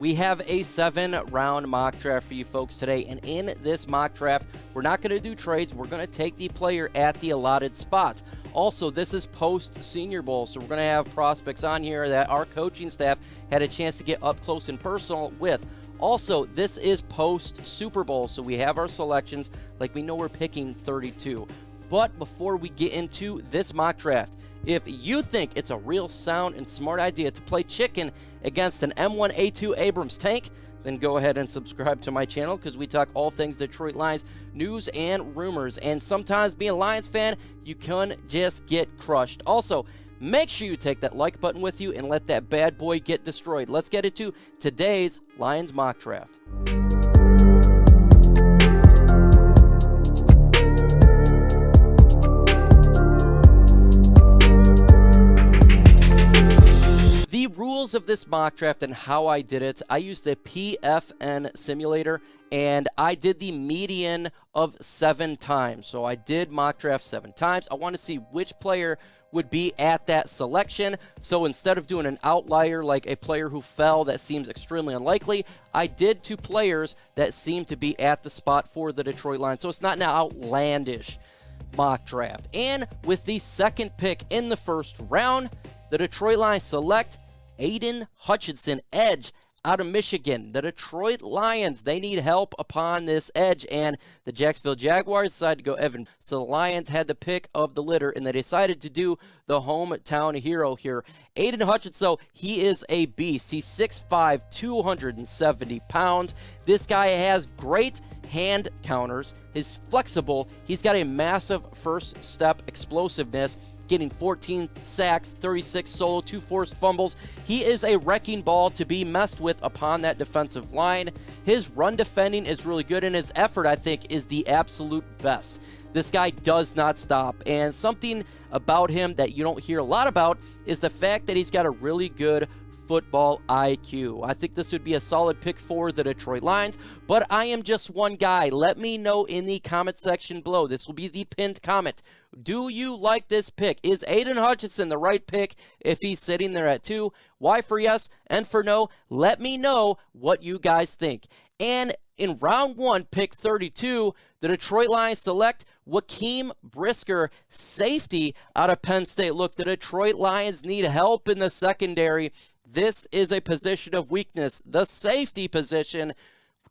We have a 7-round mock draft for you folks today, and in this mock draft, we're not going to do trades. We're going to take the player at the allotted spots. Also, this is post-Senior Bowl, so we're going to have prospects on here that our coaching staff had a chance to get up close and personal with. Also, this is post-Super Bowl, so we have our selections like we know we're picking 32. But before we get into this mock draft, if you think it's a real sound and smart idea to play chicken against an M1A2 Abrams tank, then go ahead and subscribe to my channel because we talk all things Detroit Lions, news and rumors. And sometimes being a Lions fan, you can just get crushed. Also, make sure you take that like button with you and let that bad boy get destroyed. Let's get into today's Lions mock draft. The rules of this mock draft and how I did it, I used the PFN simulator, and I did the median of 7 times. So I did mock draft 7 times. I want to see which player would be at that selection. So instead of doing an outlier like a player who fell that seems extremely unlikely, I did 2 players that seem to be at the spot for the Detroit Lions. So it's not an outlandish mock draft. And with the second pick in the first round, the Detroit Lions select Aidan Hutchinson, edge out of Michigan. The Detroit Lions, they need help upon this edge, and the Jacksonville Jaguars decided to go Evan. So the Lions had the pick of the litter, and they decided to do the hometown hero here. Aidan Hutchinson, he is a beast. He's 6'5", 270 pounds. This guy has great hand counters. He's flexible. He's got a massive first step explosiveness, getting 14 sacks, 36 solo, 2 forced fumbles. He is a wrecking ball to be messed with upon that defensive line. His run defending is really good, and his effort, I think, is the absolute best. This guy does not stop, and something about him that you don't hear a lot about is the fact that he's got a really good football IQ. I think this would be a solid pick for the Detroit Lions, but I am just one guy. Let me know in the comment section below. This will be the pinned comment. Do you like this pick? Is Aidan Hutchinson the right pick if he's sitting there at 2? Why for yes and for no? Let me know what you guys think. And in round 1, pick 32, the Detroit Lions select Jaquan Brisker, safety out of Penn State. Look, the Detroit Lions need help in the secondary. This is a position of weakness, the safety position.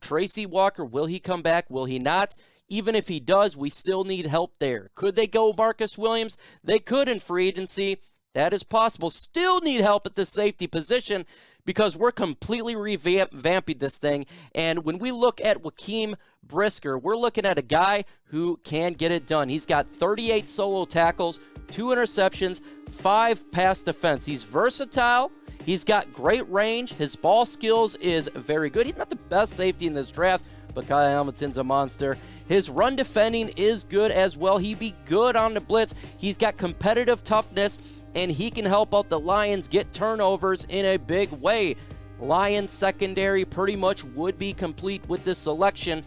Tracy Walker, will he come back? Will he not? Even if he does, we still need help there. Could they go Marcus Williams? They could in free agency. That is possible. Still need help at the safety position because we're completely revamping this thing. And when we look at Jaquan Brisker, we're looking at a guy who can get it done. He's got 38 solo tackles, 2 interceptions, 5 pass defense. He's versatile. He's got great range. His ball skills is very good. He's not the best safety in this draft, but Kyle Hamilton's a monster. His run defending is good as well. He'd be good on the blitz. He's got competitive toughness, and he can help out the Lions get turnovers in a big way. Lions secondary pretty much would be complete with this selection,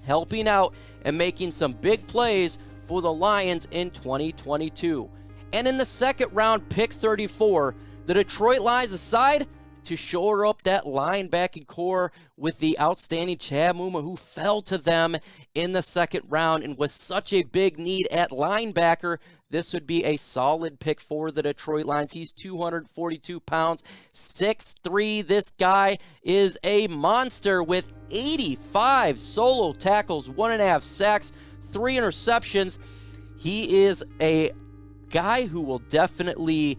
helping out and making some big plays for the Lions in 2022. And in the second round, pick 34, the Detroit Lions decide to shore up that linebacking core with the outstanding Chad Muma, who fell to them in the second round and was such a big need at linebacker. This would be a solid pick for the Detroit Lions. He's 242 pounds, 6'3". This guy is a monster with 85 solo tackles, 1.5 sacks, 3 interceptions. He is a guy who will definitely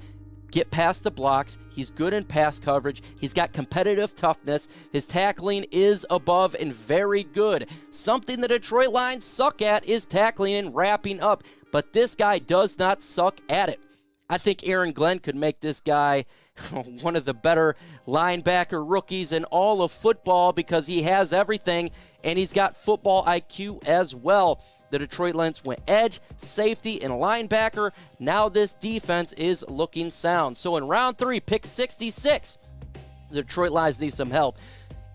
get past the blocks. He's good in pass coverage. He's got competitive toughness. His tackling is above and very good. Something the Detroit Lions suck at is tackling and wrapping up, but this guy does not suck at it. I think Aaron Glenn could make this guy one of the better linebacker rookies in all of football because he has everything, and he's got football IQ as well. The Detroit Lions went edge, safety, and linebacker. Now this defense is looking sound. So in round 3, pick 66, the Detroit Lions need some help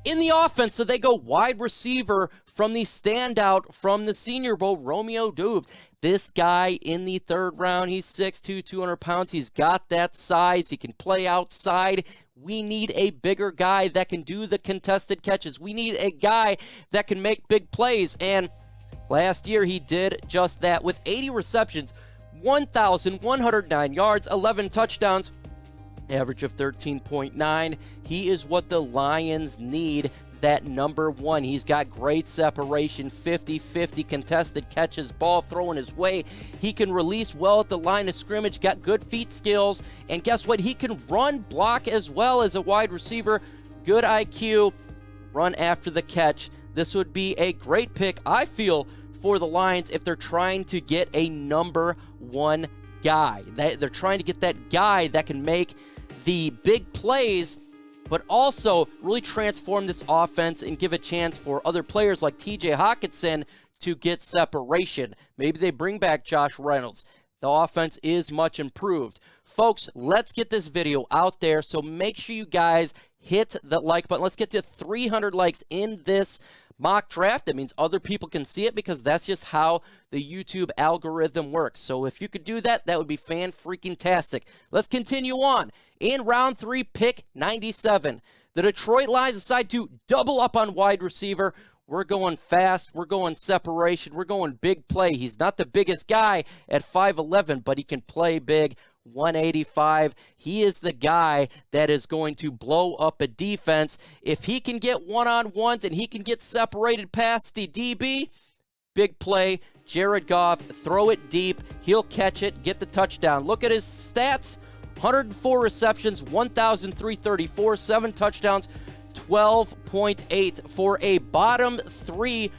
in the offense, so they go wide receiver from the standout from the Senior Bowl, Romeo Doubs. This guy in the third round, he's 6'2", 200 pounds. He's got that size. He can play outside. We need a bigger guy that can do the contested catches. We need a guy that can make big plays. And last year, he did just that with 80 receptions, 1,109 yards, 11 touchdowns, average of 13.9. He is what the Lions need, that number one. He's got great separation, 50-50 contested catches, ball throwing his way. He can release well at the line of scrimmage, got good feet skills, and guess what? He can run block as well as a wide receiver. Good IQ, run after the catch. This would be a great pick, I feel, for the Lions if they're trying to get a number one guy. They're trying to get that guy that can make the big plays, but also really transform this offense and give a chance for other players like TJ Hutchinson to get separation. Maybe they bring back Josh Reynolds. The offense is much improved. Folks, let's get this video out there, so make sure you guys hit the like button. Let's get to 300 likes in this mock draft. That means other people can see it, because that's just how the YouTube algorithm works. So if you could do that, that would be fan-freaking-tastic. Let's continue on. In round 3, pick 97. The Detroit Lions decide to double up on wide receiver. We're going fast. We're going separation. We're going big play. He's not the biggest guy at 5'11", but he can play big. 185. He is the guy that is going to blow up a defense. If he can get one-on-ones and he can get separated past the DB, big play. Jared Goff, throw it deep. He'll catch it, get the touchdown. Look at his stats. 104 receptions, 1,334, 7 touchdowns, 12.8 for a bottom 3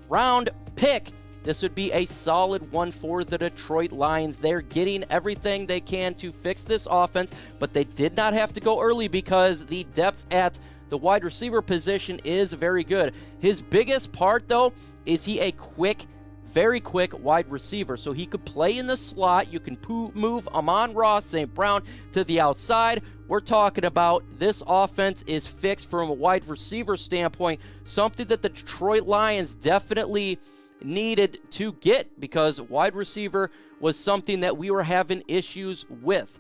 round pick. This would be a solid one for the Detroit Lions. They're getting everything they can to fix this offense, but they did not have to go early because the depth at the wide receiver position is very good. His biggest part, though, is he a quick, very quick wide receiver. So he could play in the slot. You can move Amon-Ra St. Brown to the outside. We're talking about this offense is fixed from a wide receiver standpoint, something that the Detroit Lions definitely needed to get, because wide receiver was something that we were having issues with.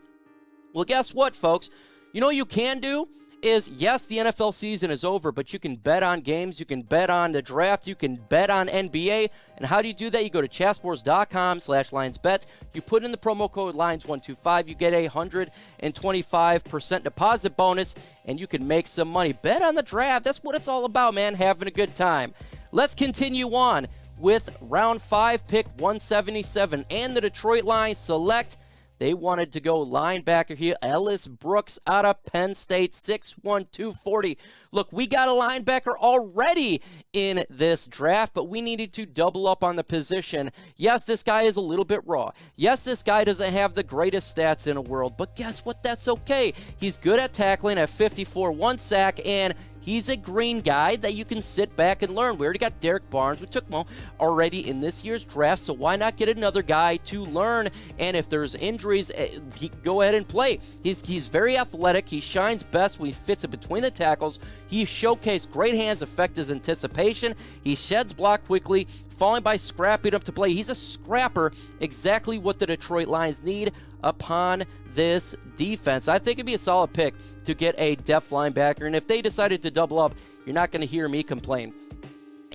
Well, guess what, folks? You know what you can do is, yes, the NFL season is over, but you can bet on games, you can bet on the draft, you can bet on NBA. And how do you do that? You go to chatsports.com/LionsBet. You put in the promo code Lions125. You get a 125% deposit bonus, and you can make some money. Bet on the draft. That's what it's all about, man, having a good time. Let's continue on with round 5, pick 177, and the Detroit Lions select. They wanted to go linebacker here. Ellis Brooks out of Penn State, 6'1", 240. Look, we got a linebacker already in this draft, but we needed to double up on the position. Yes, this guy is a little bit raw. Yes, this guy doesn't have the greatest stats in the world, but guess what? That's okay. He's good at tackling at 54, 1 sack, and he's a green guy that you can sit back and learn. We already got Derek Barnes. We took Mo already in this year's draft, so why not get another guy to learn? And if there's injuries, he can go ahead and play. He's very athletic. He shines best when he fits it between the tackles. He showcased great hands, affect his anticipation. He sheds block quickly, falling by scrapping up to play. He's a scrapper, exactly what the Detroit Lions need upon this defense. I think it'd be a solid pick to get a depth linebacker, and if they decided to double up, you're not going to hear me complain.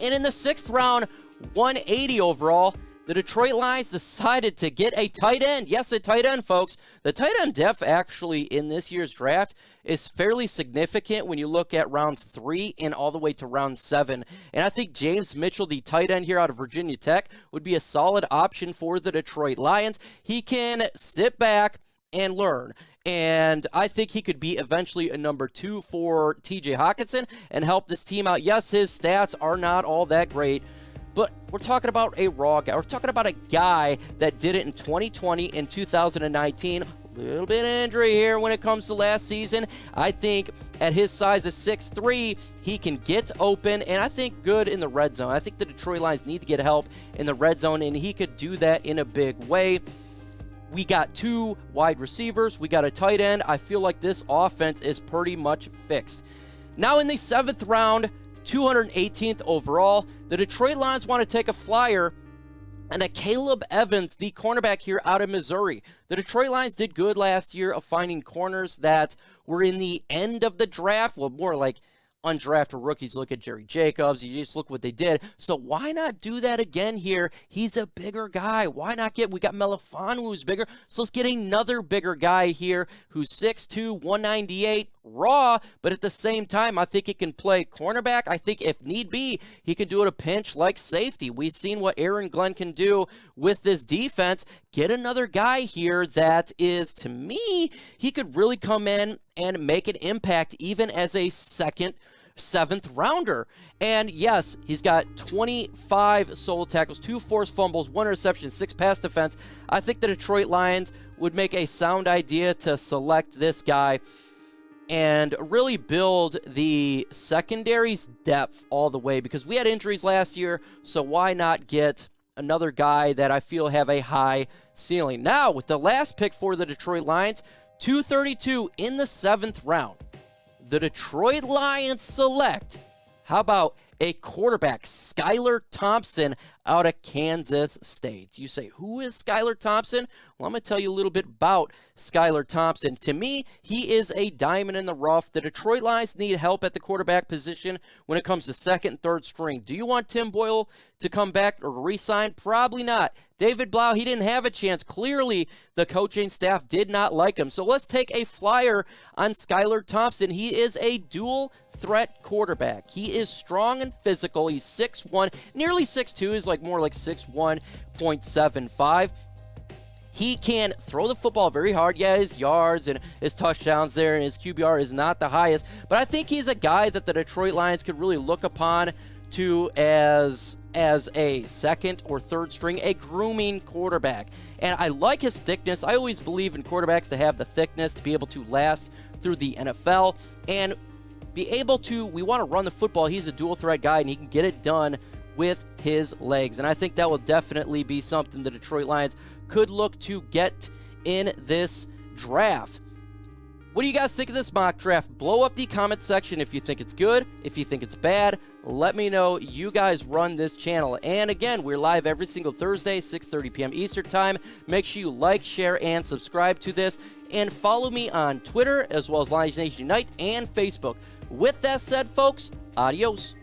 And in the 6th round, 180 overall, the Detroit Lions decided to get a tight end. Yes, a tight end, folks. The tight end depth actually in this year's draft is fairly significant when you look at rounds 3 and all the way to round 7. And I think James Mitchell, the tight end here out of Virginia Tech, would be a solid option for the Detroit Lions. He can sit back and learn. And I think he could be eventually a number 2 for TJ Hutchinson and help this team out. Yes, his stats are not all that great, but we're talking about a raw guy. We're talking about a guy that did it in 2020 and 2019. A little bit of injury here when it comes to last season. I think at his size of 6'3", he can get open, and I think good in the red zone. I think the Detroit Lions need to get help in the red zone, and he could do that in a big way. We got 2 wide receivers. We got a tight end. I feel like this offense is pretty much fixed. Now in the 7th round, 218th overall, the Detroit Lions want to take a flyer And a Caleb Evans, the cornerback here out of Missouri. The Detroit Lions did good last year of finding corners that were in the end of the draft. Well, more like undrafted rookies. Look at Jerry Jacobs. You just look what they did. So why not do that again here? He's a bigger guy. Why not we got Melifanu who's bigger. So let's get another bigger guy here who's 6'2", 198, raw, but at the same time, I think he can play cornerback. I think if need be, he can do it a pinch like safety. We've seen what Aaron Glenn can do with this defense. Get another guy here that is, to me, he could really come in and make an impact even as a seventh rounder. And yes, he's got 25 solo tackles, 2 forced fumbles, 1 interception, 6 pass defense. I think the Detroit Lions would make a sound idea to select this guy and really build the secondary's depth all the way, because we had injuries last year, so why not get another guy that I feel have a high ceiling. Now, with the last pick for the Detroit Lions, 232 in the 7th round, the Detroit Lions select, how about a quarterback, Skylar Thompson out of Kansas State. You say, who is Skylar Thompson? Well, I'm going to tell you a little bit about Skylar Thompson. To me, he is a diamond in the rough. The Detroit Lions need help at the quarterback position when it comes to second and third string. Do you want Tim Boyle to come back or re-sign? Probably not. David Blau, he didn't have a chance. Clearly, the coaching staff did not like him. So let's take a flyer on Skylar Thompson. He is a dual threat quarterback. He is strong and physical. He's 6'1", nearly 6'2", is more like 6'1.75". He can throw the football very hard. Yeah, his yards and his touchdowns there and his QBR is not the highest, but I think he's a guy that the Detroit Lions could really look upon to as a second or third string, a grooming quarterback. And I like his thickness. I always believe in quarterbacks to have the thickness to be able to last through the NFL and be able to, we want to run the football. He's a dual threat guy and he can get it done with his legs. And I think that will definitely be something the Detroit Lions could look to get in this draft. What do you guys think of this mock draft? Blow up the comment section if you think it's good. If you think it's bad, let me know. You guys run this channel. And again, we're live every single Thursday, 6:30 p.m. Eastern Time. Make sure you like, share, and subscribe to this. And follow me on Twitter, as well as Lions Nation Unite and Facebook. With that said, folks, adios.